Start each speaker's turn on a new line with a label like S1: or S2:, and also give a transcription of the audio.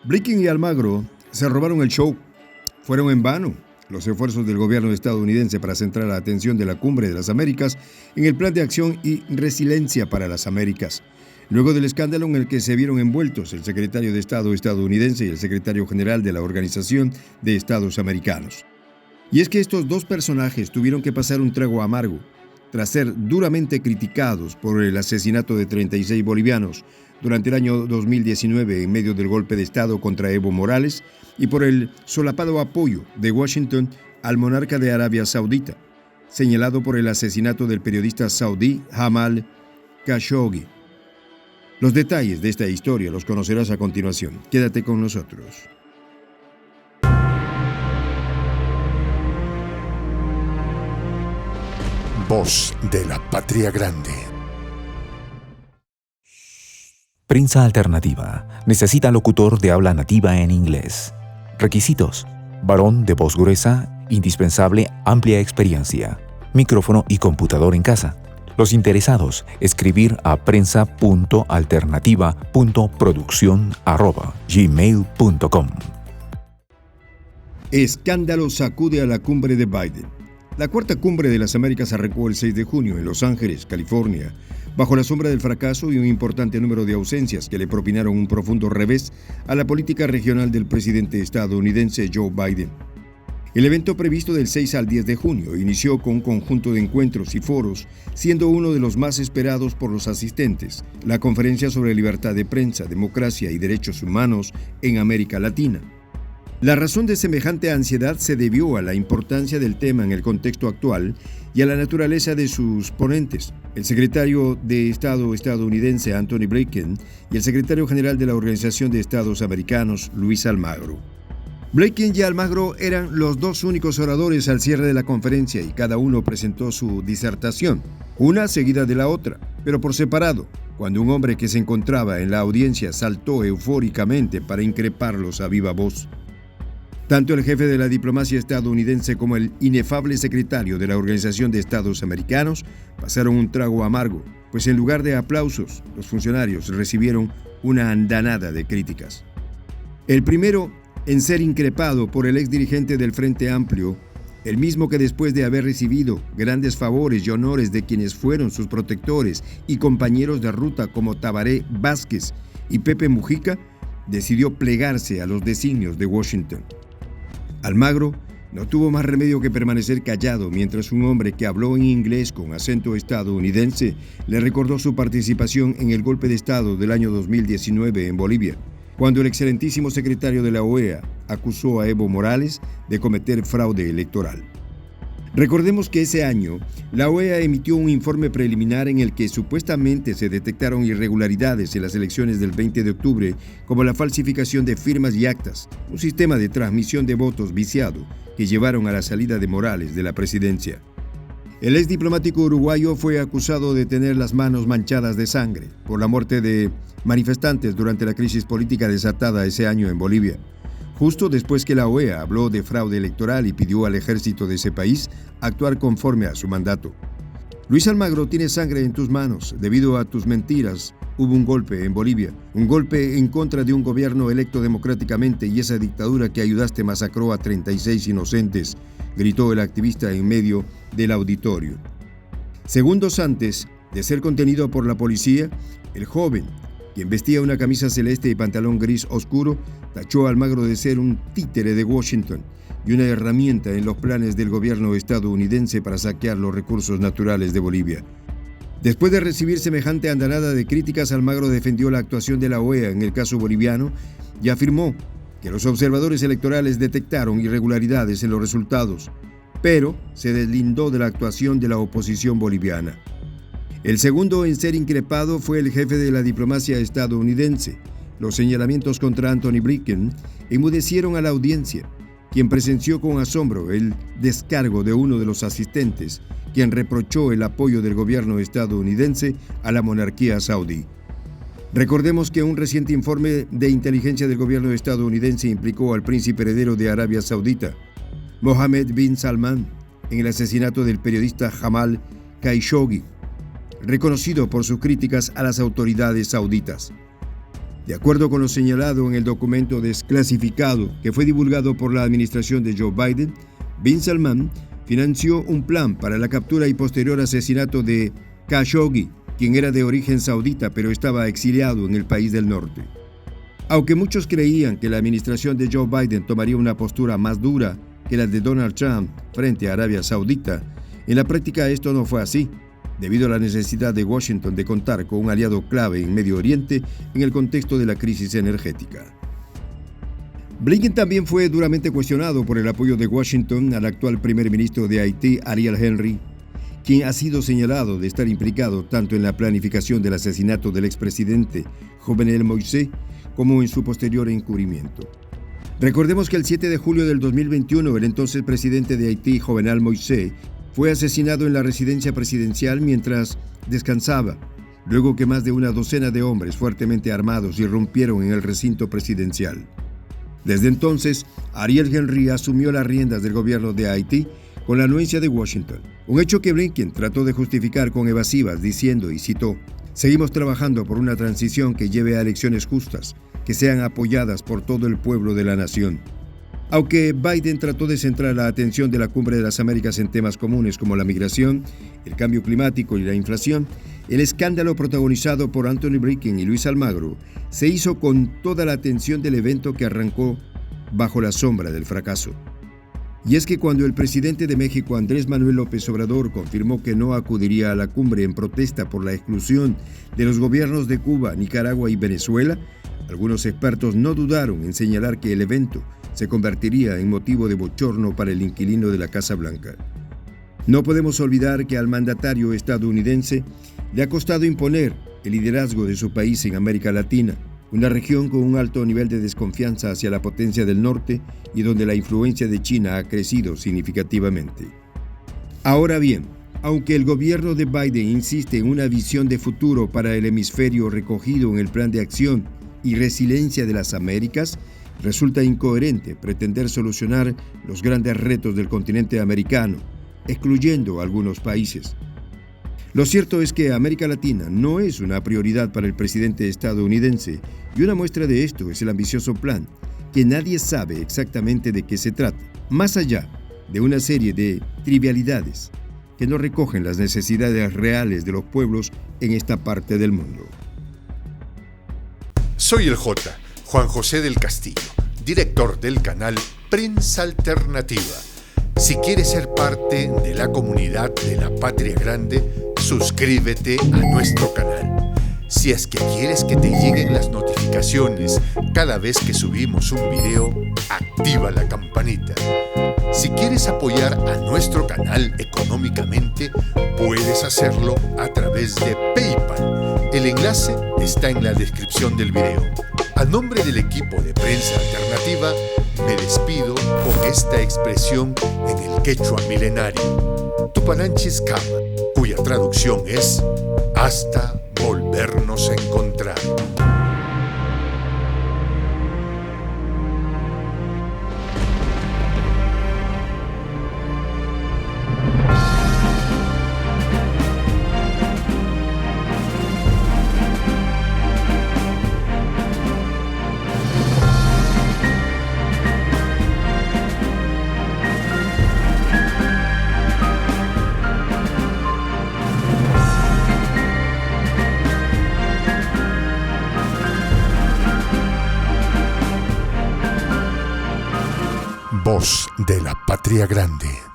S1: Blinken y Almagro se robaron el show. Fueron en vano los esfuerzos del gobierno estadounidense para centrar la atención de la Cumbre de las Américas en el Plan de Acción y Resiliencia para las Américas. Luego del escándalo en el que se vieron envueltos el secretario de Estado estadounidense y el secretario general de la Organización de Estados Americanos. Y es que estos dos personajes tuvieron que pasar un trago amargo tras ser duramente criticados por el asesinato de 36 bolivianos durante el año 2019 en medio del golpe de Estado contra Evo Morales y por el solapado apoyo de Washington al monarca de Arabia Saudita, señalado por el asesinato del periodista saudí Jamal Khashoggi. Los detalles de esta historia los conocerás a continuación. Quédate con nosotros.
S2: Voz de la Patria Grande.
S3: Prensa Alternativa. Necesita locutor de habla nativa en inglés. Requisitos: varón de voz gruesa, indispensable amplia experiencia, micrófono y computador en casa. Los interesados, escribir a prensa.alternativa.produccion@gmail.com.
S1: Escándalo sacude a la cumbre de Biden. La cuarta cumbre de las Américas arrancó el 6 de junio en Los Ángeles, California, bajo la sombra del fracaso y un importante número de ausencias que le propinaron un profundo revés a la política regional del presidente estadounidense Joe Biden. El evento previsto del 6 al 10 de junio inició con un conjunto de encuentros y foros, siendo uno de los más esperados por los asistentes, la Conferencia sobre Libertad de Prensa, Democracia y Derechos Humanos en América Latina. La razón de semejante ansiedad se debió a la importancia del tema en el contexto actual y a la naturaleza de sus ponentes, el secretario de Estado estadounidense Antony Blinken y el secretario general de la Organización de Estados Americanos, Luis Almagro. Blinken y Almagro eran los dos únicos oradores al cierre de la conferencia y cada uno presentó su disertación, una seguida de la otra, pero por separado, cuando un hombre que se encontraba en la audiencia saltó eufóricamente para increparlos a viva voz. Tanto el jefe de la diplomacia estadounidense como el inefable secretario de la Organización de Estados Americanos pasaron un trago amargo, pues en lugar de aplausos, los funcionarios recibieron una andanada de críticas. El primero en ser increpado por el exdirigente del Frente Amplio, el mismo que después de haber recibido grandes favores y honores de quienes fueron sus protectores y compañeros de ruta como Tabaré Vázquez y Pepe Mujica, decidió plegarse a los designios de Washington. Almagro no tuvo más remedio que permanecer callado mientras un hombre que habló en inglés con acento estadounidense le recordó su participación en el golpe de Estado del año 2019 en Bolivia, cuando el excelentísimo secretario de la OEA acusó a Evo Morales de cometer fraude electoral. Recordemos que ese año, la OEA emitió un informe preliminar en el que supuestamente se detectaron irregularidades en las elecciones del 20 de octubre, como la falsificación de firmas y actas, un sistema de transmisión de votos viciado que llevaron a la salida de Morales de la presidencia. El ex diplomático uruguayo fue acusado de tener las manos manchadas de sangre por la muerte de manifestantes durante la crisis política desatada ese año en Bolivia, justo después que la OEA habló de fraude electoral y pidió al ejército de ese país actuar conforme a su mandato. Luis Almagro, tienes sangre en tus manos. Debido a tus mentiras, hubo un golpe en Bolivia, un golpe en contra de un gobierno electo democráticamente y esa dictadura que ayudaste masacró a 36 inocentes, gritó el activista en medio del auditorio. Segundos antes de ser contenido por la policía, el joven, quien vestía una camisa celeste y pantalón gris oscuro, tachó a Almagro de ser un títere de Washington y una herramienta en los planes del gobierno estadounidense para saquear los recursos naturales de Bolivia. Después de recibir semejante andanada de críticas, Almagro defendió la actuación de la OEA en el caso boliviano y afirmó que los observadores electorales detectaron irregularidades en los resultados, pero se deslindó de la actuación de la oposición boliviana. El segundo en ser increpado fue el jefe de la diplomacia estadounidense. Los señalamientos contra Antony Blinken enmudecieron a la audiencia, quien presenció con asombro el descargo de uno de los asistentes, quien reprochó el apoyo del gobierno estadounidense a la monarquía saudí. Recordemos que un reciente informe de inteligencia del gobierno estadounidense implicó al príncipe heredero de Arabia Saudita, Mohammed bin Salman, en el asesinato del periodista Jamal Khashoggi, reconocido por sus críticas a las autoridades sauditas. De acuerdo con lo señalado en el documento desclasificado que fue divulgado por la administración de Joe Biden, Bin Salman financió un plan para la captura y posterior asesinato de Khashoggi, quien era de origen saudita pero estaba exiliado en el país del norte. Aunque muchos creían que la administración de Joe Biden tomaría una postura más dura que la de Donald Trump frente a Arabia Saudita, en la práctica esto no fue así, debido a la necesidad de Washington de contar con un aliado clave en Medio Oriente en el contexto de la crisis energética. Blinken también fue duramente cuestionado por el apoyo de Washington al actual primer ministro de Haití, Ariel Henry, quien ha sido señalado de estar implicado tanto en la planificación del asesinato del expresidente Jovenel Moïse como en su posterior encubrimiento. Recordemos que el 7 de julio del 2021, el entonces presidente de Haití, Jovenel Moïse, fue asesinado en la residencia presidencial mientras descansaba, luego que más de una docena de hombres fuertemente armados irrumpieron en el recinto presidencial. Desde entonces, Ariel Henry asumió las riendas del gobierno de Haití con la anuencia de Washington, un hecho que Blinken trató de justificar con evasivas diciendo, y citó, «Seguimos trabajando por una transición que lleve a elecciones justas, que sean apoyadas por todo el pueblo de la nación». Aunque Biden trató de centrar la atención de la Cumbre de las Américas en temas comunes como la migración, el cambio climático y la inflación, el escándalo protagonizado por Anthony Blinken y Luis Almagro se hizo con toda la atención del evento que arrancó bajo la sombra del fracaso. Y es que cuando el presidente de México, Andrés Manuel López Obrador, confirmó que no acudiría a la cumbre en protesta por la exclusión de los gobiernos de Cuba, Nicaragua y Venezuela, algunos expertos no dudaron en señalar que el evento se convertiría en motivo de bochorno para el inquilino de la Casa Blanca. No podemos olvidar que al mandatario estadounidense le ha costado imponer el liderazgo de su país en América Latina, una región con un alto nivel de desconfianza hacia la potencia del norte y donde la influencia de China ha crecido significativamente. Ahora bien, aunque el gobierno de Biden insiste en una visión de futuro para el hemisferio recogido en el Plan de Acción y Resiliencia de las Américas, resulta incoherente pretender solucionar los grandes retos del continente americano, excluyendo a algunos países. Lo cierto es que América Latina no es una prioridad para el presidente estadounidense, y una muestra de esto es el ambicioso plan, que nadie sabe exactamente de qué se trata, más allá de una serie de trivialidades que no recogen las necesidades reales de los pueblos en esta parte del mundo.
S2: Soy el J, Juan José del Castillo, director del canal Prensa Alternativa. Si quieres ser parte de la comunidad de la Patria Grande, suscríbete a nuestro canal. Si es que quieres que te lleguen las notificaciones cada vez que subimos un video, activa la campanita. Si quieres apoyar a nuestro canal económicamente, puedes hacerlo a través de PayPal. El enlace está en la descripción del video. A nombre del equipo de Prensa Alternativa, me despido con esta expresión en el quechua milenario, Tupananchis Kama, cuya traducción es hasta volvernos a encontrar. Voz de la Patria Grande.